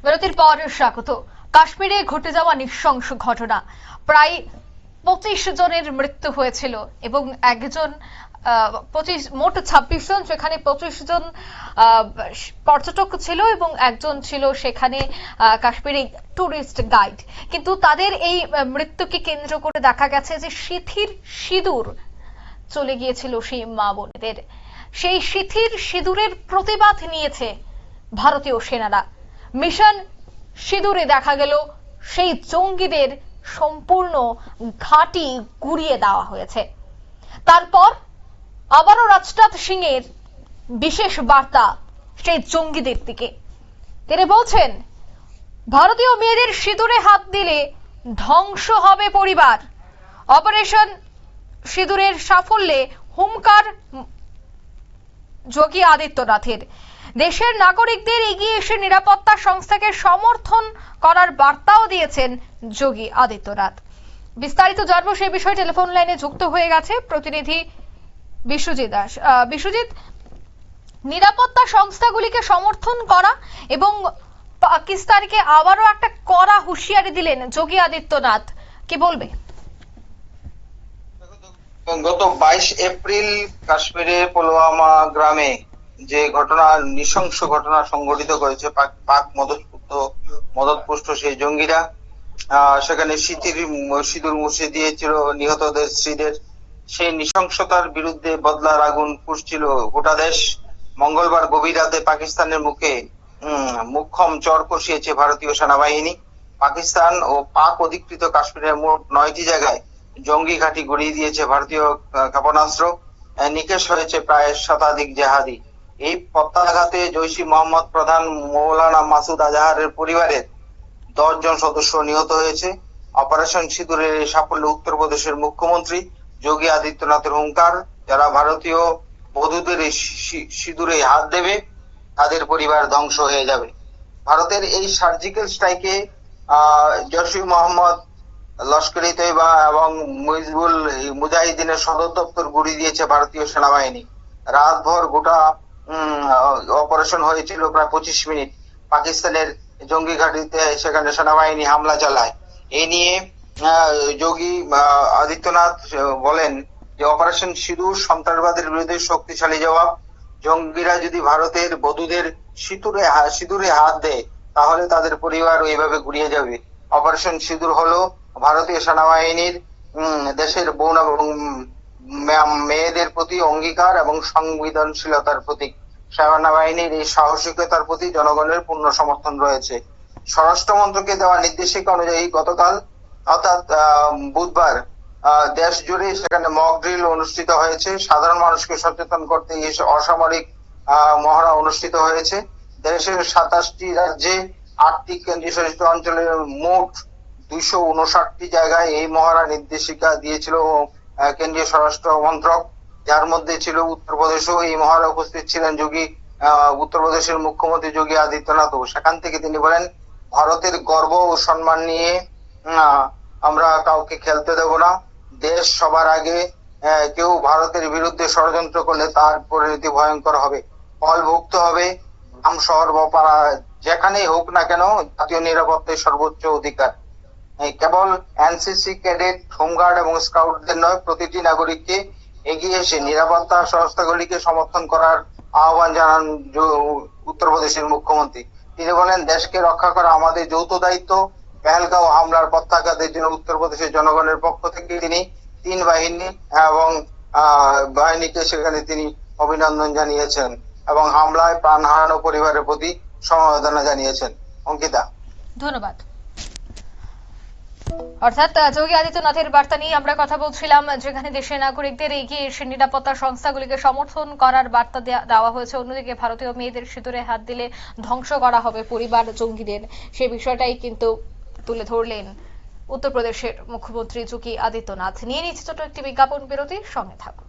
বিরতির পর স্বাগত। কাশ্মীরে ঘটে যাওয়া নৃশংস ঘটনা, প্রায় 25 জনের মৃত্যু হয়েছিল এবং একজন মোট 26 জন, সেখানে 25 জন পর্যটক ছিল এবং একজন ছিল সেখানে কাশ্মীরি টুরিস্ট গাইড। কিন্তু তাদের এই মৃত্যুকে কেন্দ্র করে দেখা গেছে যে সিথির সিঁদুর চলে গিয়েছিল সেই মা বোনেদের। সেই সিথির সিঁদুরের প্রতিবাদ নিয়েছে ভারতীয় সেনারা। মিশন সিঁদুরে দেখা গেল সেই জঙ্গিদের সম্পূর্ণ ঘাঁটি গুড়িয়ে দেওয়া হয়েছে। তারপর আবারও রাজনাথ সিং এর বিশেষ বার্তা সেই জঙ্গিদের দিকে। তিনি বলছেন, ভারতীয় মেয়েদের সিঁদুরে হাত দিলে ধ্বংস হবে পরিবার। অপারেশন সিঁদুরের সাফল্যে হুঙ্কার যোগী আদিত্যনাথের। দেশের নাগরিকদের এগিয়ে এসে নিরাপত্তা সংস্থাকে সমর্থন করার বার্তাও দিয়েছেন যোগী আদিত্যনাথ। বিস্তারিত জানবো সেই বিষয়ে টেলিফোন লাইনে যুক্ত হয়ে গেছে প্রতিনিধি বিশ্বজিৎ দাস। বিশ্বজিৎ, নিরাপত্তা সংস্থাগুলিকে সমর্থন করা এবং পাকিস্তানকে আবারও একটা কড়া হুঁশিয়ারি দিলেন যোগী আদিত্যনাথ, কি বলবে? গত 22 এপ্রিল কাশ্মীরের পুলওয়ামা গ্রামে যে ঘটনা, নৃশংস ঘটনা সংঘটিত করেছে পাক মদতপুষ্ট সেই জঙ্গিরা, সেখানে সিঁদুর মুছে দিয়েছিল নিহতদের স্ত্রীদের। সেই নৃশংসতার বিরুদ্ধে বদলার আগুন ফুঁসছিল গোটা দেশ। মঙ্গলবার গভীর রাতে পাকিস্তানের মুখে মুখ্যম চর কষিয়েছে ভারতীয় সেনাবাহিনী। পাকিস্তান ও পাক অধিকৃত কাশ্মীরের মোট 9টি জায়গায় জঙ্গি ঘাঁটি গড়িয়ে দিয়েছে ভারতীয় ক্ষেপণাস্ত্র। নিকেশ হয়েছে প্রায় শতাধিক জেহাদি। এই প্রত্যাঘাতে জৈশ-ই মোহাম্মদ প্রধান মৌলানা মাসুদ আজহারের পরিবারের 10 জন সদস্য নিহত হয়েছে। অপারেশন সিঁদুরের এই সাফল্যে উত্তরপ্রদেশের মুখ্যমন্ত্রী যোগী আদিত্যনাথের হুঙ্কার, যারা ভারতীয় বধূদের সিঁদুরে হাত দেবে তাদের পরিবার ধ্বংস হয়ে যাবে। ভারতের এই সার্জিক্যাল স্ট্রাইকে জৈশ-ই মোহাম্মদ, লস্কর-ই তৈবা এবং হিজবুল মুজাহিদিনের সদর দপ্তর গুড়িয়ে দিয়েছে ভারতীয় সেনাবাহিনী। রাতভর গোটা অপারেশন হয়েছিল প্রায় 25 মিনিট। পাকিস্তানের জঙ্গি ঘাঁটিতে সেখানে সেনাবাহিনী হামলা চালায়। এই নিয়ে যোগী আদিত্যনাথ বলেন যে অপারেশন সিঁদুর সন্ত্রাসবাদের বিরুদ্ধে শক্তিশালী জবাব। জঙ্গিরা যদি ভারতের বধূদের সিঁদুরে হাত দেয় তাহলে তাদের পরিবার এইভাবে গুড়িয়ে যাবে। অপারেশন সিঁদুর হলো ভারতীয় সেনাবাহিনীর দেশের বোন এবং মেয়েদের প্রতি অঙ্গীকার এবং সংবেদনশীলতার প্রতীক। সেনাবাহিনীর এই সাহসিকতার প্রতি জনগণের পূর্ণ সমর্থন রয়েছে। স্বরাষ্ট্র মন্ত্রকে দেওয়া নির্দেশিকা অনুযায়ী গতকাল অর্থাৎ বুধবার দেশ জুড়ে সেখানে মক ড্রিল অনুষ্ঠিত হয়েছে। সাধারণ মানুষকে সচেতন করতে এই অসামরিক মহড়া অনুষ্ঠিত হয়েছে। দেশের 27টি রাজ্যে 8টি কেন্দ্রীয় শাসিত অঞ্চলের মোট 259টি জায়গায় এই মহড়া নির্দেশিকা দিয়েছিল কেন্দ্রীয় স্বরাষ্ট্র মন্ত্রক, যার মধ্যে ছিল উত্তরপ্রদেশও। এই মহড়া উপস্থিত ছিলেন উত্তরপ্রদেশের মুখ্যমন্ত্রী যোগী আদিত্যনাথ। সেখান থেকে তিনি বলেন, ভারতের গর্ব ও সম্মান নিয়ে আমরা কাউকে খেলতে দেব না। দেশ সবার আগে। কেউ ভারতের বিরুদ্ধে ষড়যন্ত্র করলে তার পরিণতি ভয়ঙ্কর হবে, ফল ভুগতে হবে। গ্রাম, শহর বা পাড়া যেখানেই হোক না কেন, জাতীয় নিরাপত্তায় সর্বোচ্চ অধিকার। কেবল এনসিসি ক্যাডেট, হোমগার্ড এবং স্কাউটদের নয়, প্রতিটি নাগরিককে এগিয়ে এসে নিরাপত্তা সংস্থাগুলিকে সমর্থন করার আহ্বান জানান উত্তরপ্রদেশের মুখ্যমন্ত্রী। তিনি বলেন, দেশকে রক্ষা করা আমাদের যৌথ দায়িত্ব। পেহেলগাঁও হামলার প্রত্যাঘাতের জন্য উত্তরপ্রদেশের জনগণের পক্ষ থেকে তিনি 3 বাহিনী এবং বাহিনীকে সেখানে তিনি অভিনন্দন জানিয়েছেন এবং হামলায় প্রাণ হারানো পরিবারের প্রতি সমবেদনা জানিয়েছেন। অঙ্কিতা, ধন্যবাদ। অর্থাৎ যোগী আদিত্যনাথের বার্তা নিয়ে আমরা কথা বলছিলাম, যেখানে দেশের নাগরিকদের এগিয়ে এসে নিরাপত্তা সংস্থাগুলিকে সমর্থন করার বার্তা দেওয়া হয়েছে। অন্যদিকে ভারতীয় মেয়েদের সিঁদুরে হাত দিলে ধ্বংস করা হবে পরিবার জঙ্গিদের, সেই বিষয়টাই কিন্তু তুলে ধরলেন উত্তরপ্রদেশের মুখ্যমন্ত্রী যোগী আদিত্যনাথ। নিয়ে নিচ্ছে ছোট একটি বিজ্ঞাপন বিরতির সঙ্গে থাকুন।